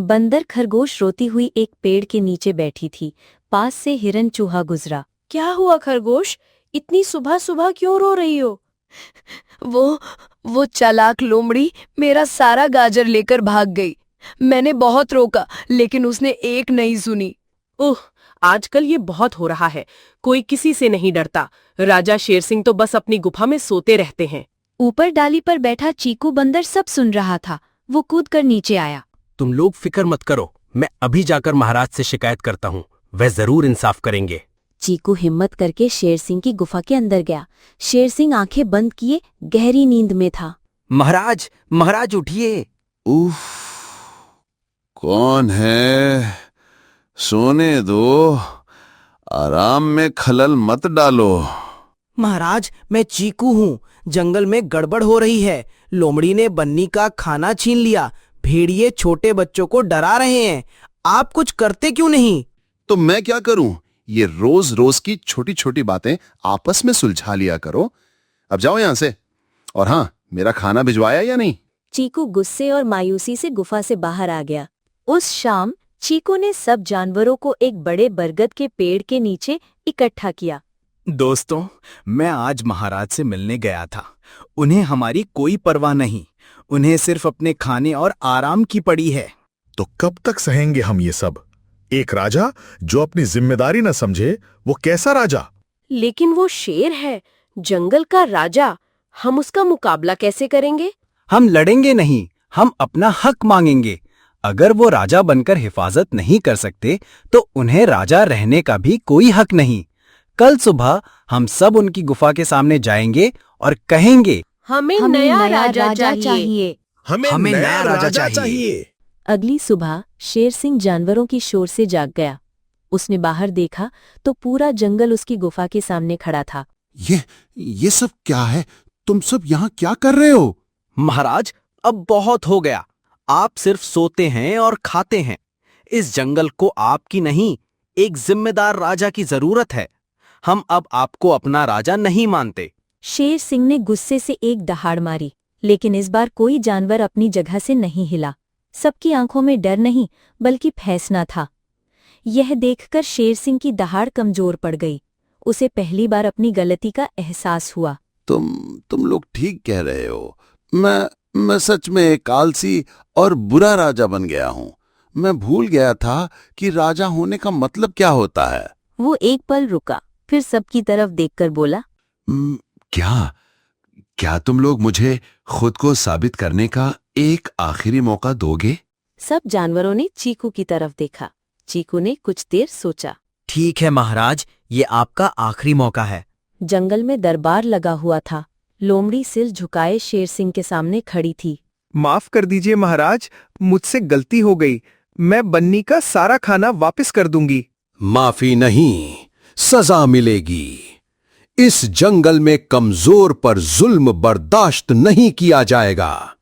बंदर खरगोश रोती हुई एक पेड़ के नीचे बैठी थी। पास से हिरन चूहा गुजरा। क्या हुआ खरगोश, इतनी सुबह सुबह क्यों रो रही हो? वो चालाक लोमड़ी मेरा सारा गाजर लेकर भाग गई। मैंने बहुत रोका लेकिन उसने एक नहीं सुनी। ओह, आजकल ये बहुत हो रहा है। कोई किसी से नहीं डरता। राजा शेर सिंह तो बस अपनी गुफा में सोते रहते हैं। ऊपर डाली पर बैठा चीकू बंदर सब सुन रहा था। वो कूदकर नीचे आया। तुम लोग फिक्र मत करो, मैं अभी जाकर महाराज से शिकायत करता हूँ। वह जरूर इंसाफ करेंगे। चीकू हिम्मत करके शेर सिंह की गुफा के अंदर गया। शेर सिंह आंखें बंद किए गहरी नींद में था। महाराज, महाराज उठिए। उफ, कौन है? सोने दो, आराम में खलल मत डालो। महाराज, मैं चीकू हूँ। जंगल में गड़बड़ हो रही है। लोमड़ी ने बन्नी का खाना छीन लिया। भेड़िए छोटे बच्चों को डरा रहे हैं। आप कुछ करते क्यों नहीं? तो मैं क्या करूं? ये रोज रोज की छोटी छोटी बातें आपस में सुलझा लिया करो। अब जाओ यहां से। और हाँ, मेरा खाना भिजवाया या नहीं? चीकू गुस्से और मायूसी से गुफा से बाहर आ गया। उस शाम चीकू ने सब जानवरों को एक बड़े बरगद के पेड़ के नीचे इकट्ठा किया। दोस्तों, मैं आज महाराज से मिलने गया था। उन्हें हमारी कोई परवाह नहीं। उन्हें सिर्फ अपने खाने और आराम की पड़ी है। तो कब तक सहेंगे हम ये सब? एक राजा जो अपनी जिम्मेदारी न समझे, वो कैसा राजा? लेकिन वो शेर है, जंगल का राजा। हम उसका मुकाबला कैसे करेंगे? हम लड़ेंगे नहीं, हम अपना हक मांगेंगे। अगर वो राजा बनकर हिफाजत नहीं कर सकते तो उन्हें राजा रहने का भी कोई हक नहीं। कल सुबह हम सब उनकी गुफा के सामने जाएंगे और कहेंगे, हमें नया राजा चाहिए। हमें नया राजा चाहिए। अगली सुबह शेर सिंह जानवरों की शोर से जाग गया। उसने बाहर देखा तो पूरा जंगल उसकी गुफा के सामने खड़ा था। ये सब क्या है? तुम सब यहाँ क्या कर रहे हो? महाराज, अब बहुत हो गया। आप सिर्फ सोते हैं और खाते हैं। इस जंगल को आपकी नहीं, एक जिम्मेदार राजा की जरूरत है। हम अब आपको अपना राजा नहीं मानते। शेर सिंह ने गुस्से से एक दहाड़ मारी, लेकिन इस बार कोई जानवर अपनी जगह से नहीं हिला। सबकी आंखों में डर नहीं बल्कि फैसला था। यह देखकर शेर सिंह की दहाड़ कमजोर पड़ गई। उसे पहली बार अपनी गलती का एहसास हुआ। तुम लोग ठीक कह रहे हो। मैं सच में एक आलसी और बुरा राजा बन गया हूँ। मैं भूल गया था कि राजा होने का मतलब क्या होता है। वो एक पल रुका, फिर सबकी तरफ देखकर बोला, क्या तुम लोग मुझे खुद को साबित करने का एक आखिरी मौका दोगे? सब जानवरों ने चीकू की तरफ देखा। चीकू ने कुछ देर सोचा। ठीक है महाराज, ये आपका आखिरी मौका है। जंगल में दरबार लगा हुआ था। लोमड़ी सिर झुकाए शेर सिंह के सामने खड़ी थी। माफ कर दीजिए महाराज, मुझसे गलती हो गई। मैं बन्नी का सारा खाना वापस कर दूंगी। माफी नहीं, सजा मिलेगी। इस जंगल में कमजोर पर जुल्म बर्दाश्त नहीं किया जाएगा।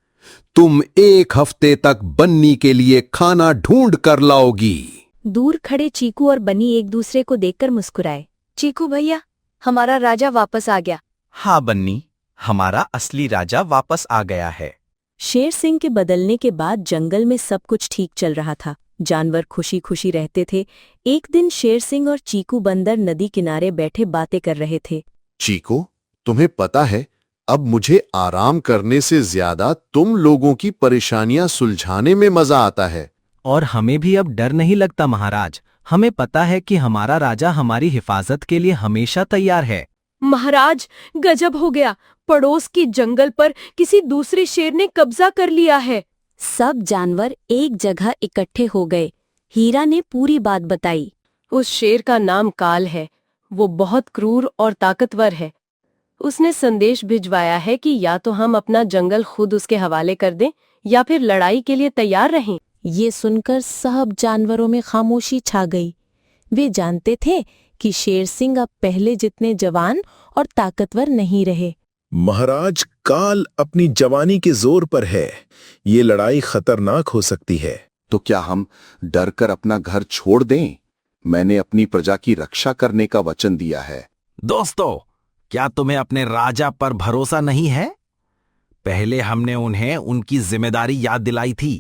तुम 1 हफ्ते तक बन्नी के लिए खाना ढूंढ कर लाओगी। दूर खड़े चीकू और बन्नी एक दूसरे को देखकर मुस्कुराए। चीकू भैया, हमारा राजा वापस आ गया। हाँ बन्नी, हमारा असली राजा वापस आ गया है। शेर सिंह के बदलने के बाद जंगल में सब कुछ ठीक चल रहा था। जानवर खुशी खुशी रहते थे। एक दिन शेर सिंह और चीकू बंदर नदी किनारे बैठे बातें कर रहे थे। चीकू, तुम्हें पता है, अब मुझे आराम करने से ज्यादा तुम लोगों की परेशानियां सुलझाने में मजा आता है। और हमें भी अब डर नहीं लगता महाराज। हमें पता है कि हमारा राजा हमारी हिफाजत के लिए हमेशा तैयार है। महाराज, गजब हो गया। पड़ोस की जंगल पर किसी दूसरे शेर ने कब्जा कर लिया है। सब जानवर एक जगह इकट्ठे हो गए। हीरा ने पूरी बात बताई। उस शेर का नाम काल है। वो बहुत क्रूर और ताकतवर है। उसने संदेश भिजवाया है कि या तो हम अपना जंगल खुद उसके हवाले कर दें या फिर लड़ाई के लिए तैयार रहें। ये सुनकर सब जानवरों में खामोशी छा गई। वे जानते थे कि शेर सिंह अब पहले जितने जवान और ताकतवर नहीं रहे। महाराज, काल अपनी जवानी के जोर पर है। ये लड़ाई खतरनाक हो सकती है। तो क्या हम डर कर अपना घर छोड़ दें? मैंने अपनी प्रजा की रक्षा करने का वचन दिया है। दोस्तों, क्या तुम्हें अपने राजा पर भरोसा नहीं है? पहले हमने उन्हें उनकी जिम्मेदारी याद दिलाई थी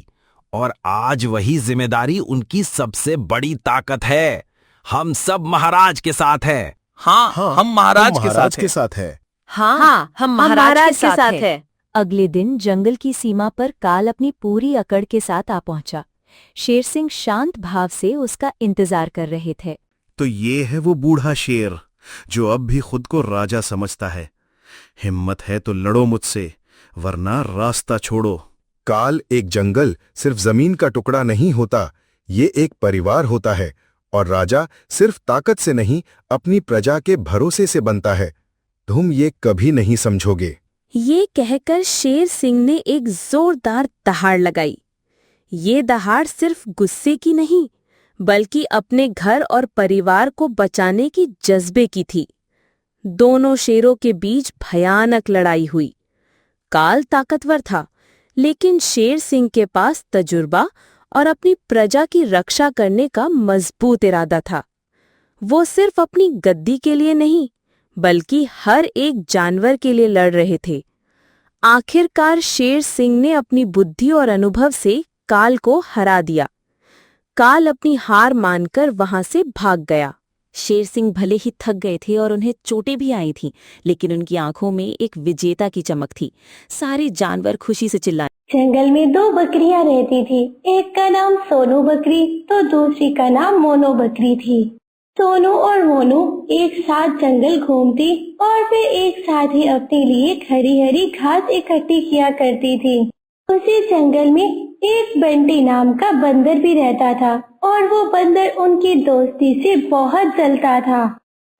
और आज वही जिम्मेदारी उनकी सबसे बड़ी ताकत है। हम सब महाराज के साथ हैं। हाँ, हम महाराज के साथ हैं। हाँ, हम महाराज के साथ हैं। अगले दिन जंगल की सीमा पर काल अपनी पूरी अकड़ के साथ आ पहुंचा। शेर सिंह शांत भाव से उसका इंतजार कर रहे थे। तो ये है वो बूढ़ा शेर जो अब भी खुद को राजा समझता है। हिम्मत है तो लड़ो मुझसे, वरना रास्ता छोड़ो। काल, एक जंगल सिर्फ जमीन का टुकड़ा नहीं होता, ये एक परिवार होता है, और राजा सिर्फ ताकत से नहीं, अपनी प्रजा के भरोसे से बनता है। तुम ये कभी नहीं समझोगे। ये कहकर शेर सिंह ने एक जोरदार दहाड़ लगाई। ये दहाड़ सिर्फ गुस्से की नहीं, बल्कि अपने घर और परिवार को बचाने की जज्बे की थी। दोनों शेरों के बीच भयानक लड़ाई हुई। काल ताकतवर था, लेकिन शेर सिंह के पास तजुर्बा और अपनी प्रजा की रक्षा करने का मजबूत इरादा था। वो सिर्फ अपनी गद्दी के लिए नहीं, बल्कि हर एक जानवर के लिए लड़ रहे थे। आखिरकार शेर सिंह ने अपनी बुद्धि और अनुभव से काल को हरा दिया। काल अपनी हार मानकर वहां से भाग गया। शेर सिंह भले ही थक गए थे और उन्हें चोटें भी आई थीं, लेकिन उनकी आंखों में एक विजेता की चमक थी। सारे जानवर खुशी से चिल्लाए। जंगल में दो बकरियां रहती थी। एक का नाम सोनू बकरी तो दूसरी का नाम मोनू बकरी थी। सोनू और मोनू एक साथ जंगल घूमती और फिर एक साथ ही अपने लिए हरी हरी घास इकट्ठी किया करती थी। उसी जंगल में एक बंटी नाम का बंदर भी रहता था और वो बंदर उनकी दोस्ती से बहुत जलता था।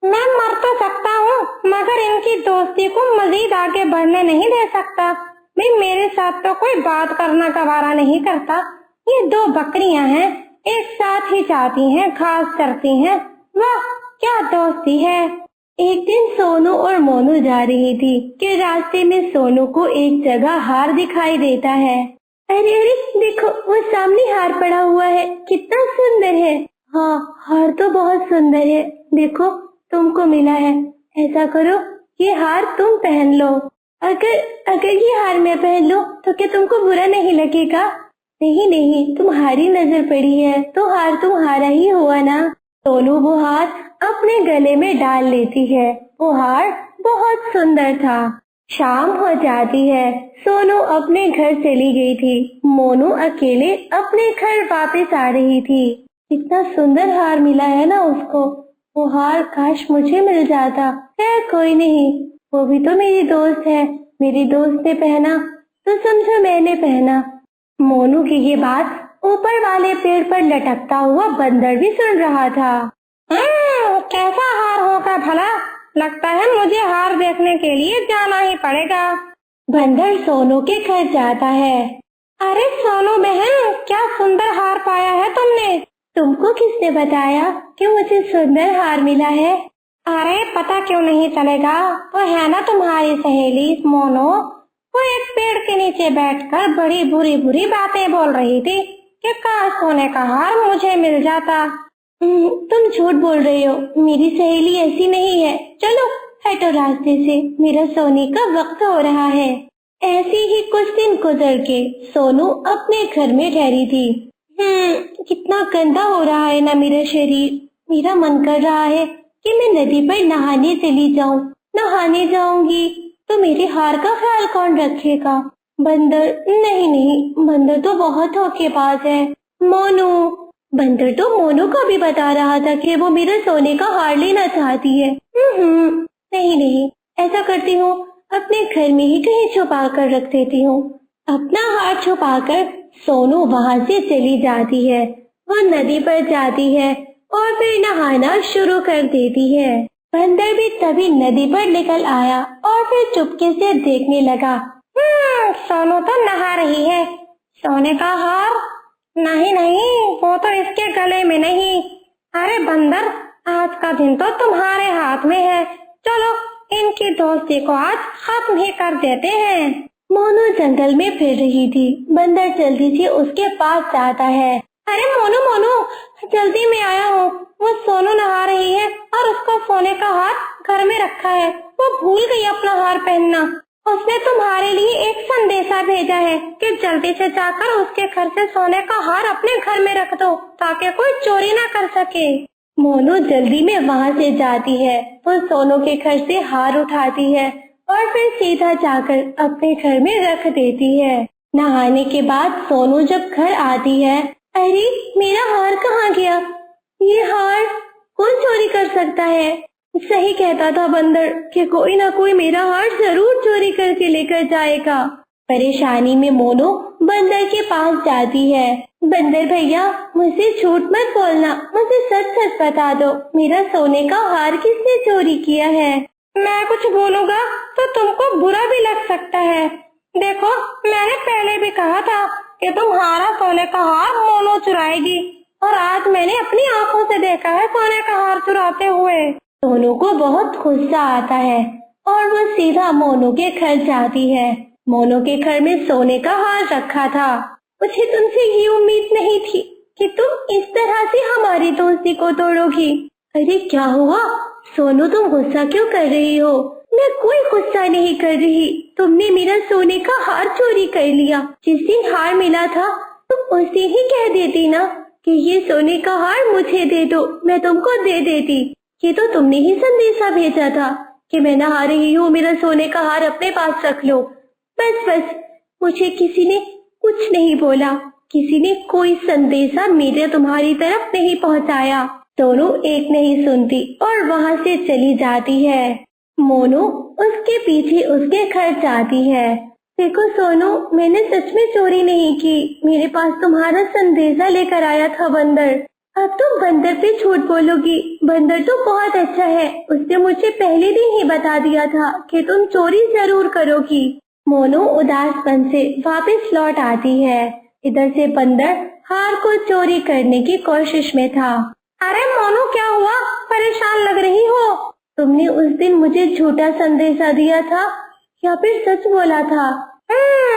मैं मर तो सकता हूँ, मगर इनकी दोस्ती को मजीद आगे बढ़ने नहीं दे सकता। मेरे साथ तो कोई बात करना गवारा नहीं करता। ये दो बकरियां हैं, एक साथ ही जाती हैं, घास चरती हैं। वाह, क्या दोस्ती है। एक दिन सोनू और मोनू जा रही थी कि रास्ते में सोनू को एक जगह हार दिखाई देता है। अरे अरे देखो, वो सामने हार पड़ा हुआ है, कितना सुंदर है। हाँ, हार तो बहुत सुंदर है। देखो, तुमको मिला है। ऐसा करो, ये हार तुम पहन लो। अगर ये हार मैं पहन लो तो क्या तुमको बुरा नहीं लगेगा? नहीं नहीं, तुम्हारी नजर पड़ी है तो हार तुम्हारा ही हुआ ना। सोनू वो हार अपने गले में डाल लेती है। वो हार बहुत सुंदर था। शाम हो जाती है। सोनू अपने घर चली गई थी। मोनू अकेले अपने घर वापस आ रही थी। इतना सुंदर हार मिला है ना उसको। वो हार काश मुझे मिल जाता। खैर कोई नहीं, वो भी तो मेरी दोस्त है। मेरी दोस्त ने पहना तो समझो मैंने पहना। मोनू की ये बात ऊपर वाले पेड़ पर लटकता हुआ बंदर भी सुन रहा था। कैसा हार होगा भला? लगता है मुझे हार देखने के लिए जाना ही पड़ेगा। बंदर सोनू के घर जाता है। अरे सोनू बहन, क्या सुंदर हार पाया है तुमने। तुमको किसने बताया कि मुझे सुंदर हार मिला है? अरे पता क्यों नहीं चलेगा, वो है ना तुम्हारी सहेली मोनू। वो एक पेड़ के नीचे बैठकर बड़ी बुरी बुरी बातें बोल रही थी कि काश सोने का हार मुझे मिल जाता। तुम झूठ बोल रही हो, मेरी सहेली ऐसी नहीं है। चलो हटो रास्ते से, मेरा सोने का वक्त हो रहा है। ऐसे ही कुछ दिन गुजर के सोनू अपने घर में ठहरी थी। कितना गंदा हो रहा है ना मेरा शरीर। मेरा मन कर रहा है कि मैं नदी पर नहाने चली जाऊं। नहाने जाऊंगी तो मेरे हार का ख्याल कौन रखेगा? बंदर? नहीं, बंदर तो बहुत धोखेबाज है। मोनू? बंदर तो मोनू को भी बता रहा था कि वो मेरे सोने का हार लेना चाहती है। नहीं, ऐसा करती हूँ, अपने घर में ही कहीं छुपा कर रख देती हूँ। अपना हार छुपाकर सोनू वहाँ से चली जाती है। वो नदी पर जाती है और फिर नहाना शुरू कर देती है। बंदर भी तभी नदी पर निकल आया और फिर चुपके से देखने लगा। सोनू तो नहा रही है। सोने का हार? नहीं, वो तो इसके गले में नहीं। अरे बंदर, आज का दिन तो तुम्हारे हाथ में है। चलो इनकी दोस्ती को आज खत्म ही कर देते हैं। मोनू जंगल में फिर रही थी। बंदर जल्दी से उसके पास जाता है। अरे मोनू, जल्दी में आया हूँ। वो सोनू नहा रही है और उसका सोने का हार घर में रखा है। वो भूल गई अपना हार पहनना। उसने तुम्हारे लिए एक संदेशा भेजा है कि जल्दी से जाकर उसके घर से सोने का हार अपने घर में रख दो ताकि कोई चोरी ना कर सके। मोनू जल्दी में वहाँ से जाती है। वो सोनू के घर से हार उठाती है और फिर सीधा जाकर अपने घर में रख देती है। नहाने के बाद सोनू जब घर आती है, अरे मेरा हार कहाँ गया? ये हार कौन चोरी कर सकता है? सही कहता था बंदर कि कोई ना कोई मेरा हार जरूर चोरी करके लेकर जाएगा। परेशानी में मोनू बंदर के पास जाती है। बंदर भैया, मुझसे झूठ मत बोलना, मुझे सच सच बता दो, मेरा सोने का हार किसने चोरी किया है? मैं कुछ बोलूँगा तो तुमको बुरा भी लग सकता है। देखो, मैंने पहले भी कहा था कि तुम्हारा सोने का हार मोनू चुराएगी, और आज मैंने अपनी आंखों से देखा है सोने का हार चुराते हुए। सोनू को बहुत गुस्सा आता है और वो सीधा मोनू के घर जाती है। मोनू के घर में सोने का हार रखा था। मुझे तुमसे ये उम्मीद नहीं थी कि तुम इस तरह से हमारी दोस्ती को तोड़ोगी। अरे क्या हुआ सोनू, तुम गुस्सा क्यों कर रही हो? मैं कोई गुस्सा नहीं कर रही। तुमने मेरा सोने का हार चोरी कर लिया। जिस दिन हार मिला था तुम उसे ही कह देती ना कि ये सोने का हार मुझे दे दो, मैं तुमको दे देती। ये तो तुमने ही संदेशा भेजा था कि मैं नहा रही हूँ, मेरा सोने का हार अपने पास रख लो। बस बस, मुझे किसी ने कुछ नहीं बोला, किसी ने कोई संदेशा मेरे तुम्हारी तरफ नहीं पहुँचाया। दोनों एक नहीं सुनती और वहाँ से चली जाती है। मोनू उसके पीछे उसके घर जाती है। देखो सोनू, मैंने सच में चोरी नहीं की, मेरे पास तुम्हारा संदेशा लेकर आया था बंदर। अब तुम बंदर पे झूठ बोलोगी? बंदर तो बहुत अच्छा है, उसने मुझे पहले दिन ही बता दिया था कि तुम चोरी जरूर करोगी। मोनू उदासपन से वापस लौट आती है। इधर से बंदर हार को चोरी करने की कोशिश में था। अरे मोनू, क्या हुआ? परेशान लग रही हो? तुमने उस दिन मुझे झूठा संदेशा दिया था या फिर सच बोला था?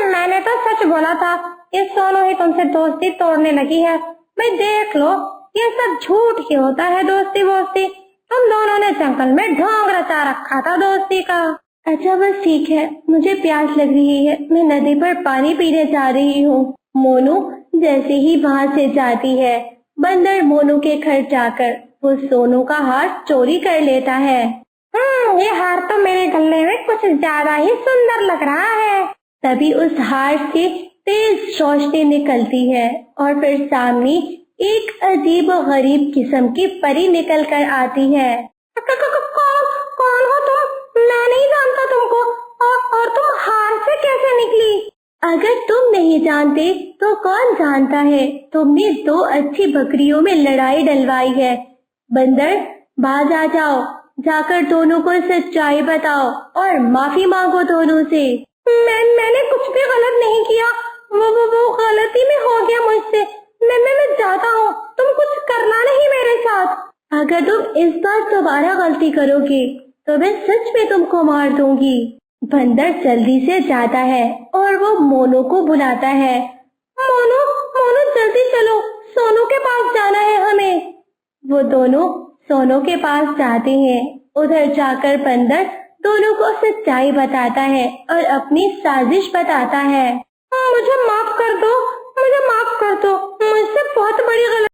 मैंने तो सच बोला था। ये सोनू ही तुमसे दोस्ती तोड़ने लगी है। भाई देख लो, ये सब झूठ ही होता है दोस्ती वोस्ती। तुम दोनों ने जंगल में ढोंग रचा रखा था दोस्ती का। अच्छा बस ठीक है, मुझे प्यास लग रही है, मैं नदी पर पानी पीने जा रही हूँ। मोनू जैसे ही वहाँ से जाती है, बंदर मोनू के घर जाकर वो सोनू का हार चोरी कर लेता है। ये हार तो मेरे गले में कुछ ज्यादा ही सुंदर लग रहा है। तभी उस हार से तेज रोशनी निकलती है और फिर सामने एक अजीब और गरीब किस्म की परी निकल कर आती है। कौन हो तुम? मैं नहीं जानता तुमको। और तुम हार से कैसे निकली? अगर तुम नहीं जानते तो कौन जानता है? तुमने 2 अच्छी बकरियों में लड़ाई डलवाई है। बंदर, बाज आ जाओ, जाकर दोनों को सच्चाई बताओ और माफी मांगो दोनों से। मैंने कुछ भी गलत नहीं किया। वो गलती में हो गया मुझसे। मैं जाता हूँ, तुम कुछ करना नहीं मेरे साथ। अगर तुम इस बार दोबारा गलती करोगे तो मैं सच में तुमको मार दूंगी। बंदर जल्दी से जाता है और वो मोनू को बुलाता है। मोनू, जल्दी चलो, सोनू के पास जाना है हमें। वो दोनों सोनू के पास जाते हैं। उधर जाकर बंदर दोनों को सच्चाई बताता है और अपनी साजिश बताता है। मुझे माफ कर दो, मुझसे बहुत बड़ी गलती